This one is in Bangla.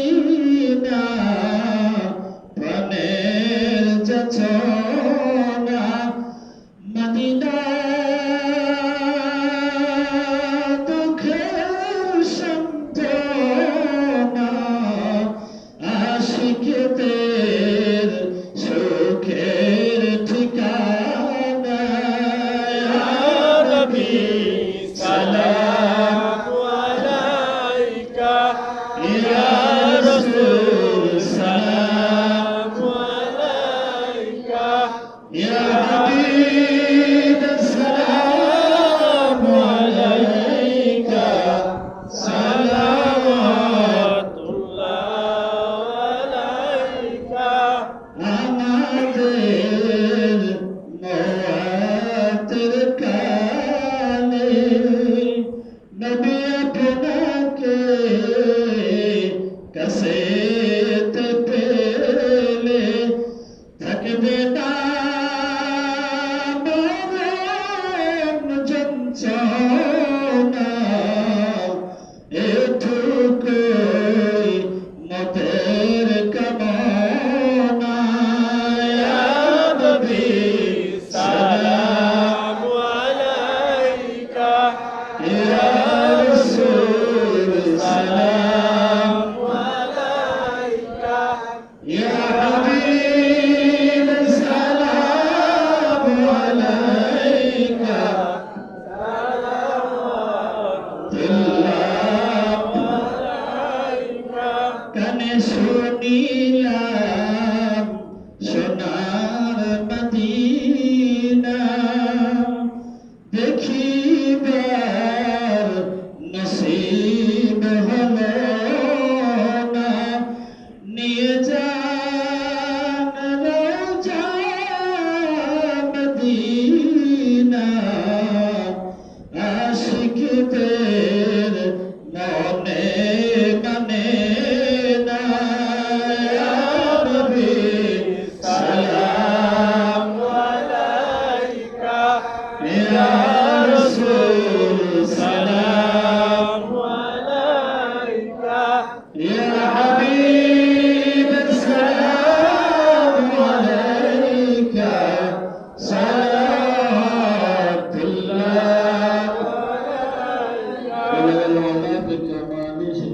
মদিনা প্রাণের যাচনা মদিনা দুঃখের সান্ত্বনা আশিকদের সুখের ঠিকানা ইয়া নবী সালাম আলাইকা ইয়া রাসূল সালাম আলাইকা ইয়া হাবিব সালাম আলাইকা সালাওয়াতুল্লাহ আলাইকা আমাদের মওয়াতের কালে নবী আপনাকে কাছেতে পেলে থাকবে না মরণ যন্ত্রণা এটুকুই মতের কামনা ইয়া নবী সালাম আলাইকা ইয়া রাসূল সালাম আলাইকা ইয়া হাবিব সালাম আলাইকা কানে শুনিলাম সোনার মদিনা দেখিবার নসিব হলো না নিয়ে যান রোজা মদিনা আশিকদের মনে মানে না ইয়া নবী সালাম আলাইকা ইয়া রাসূল সালাম আলাইকা ইয়া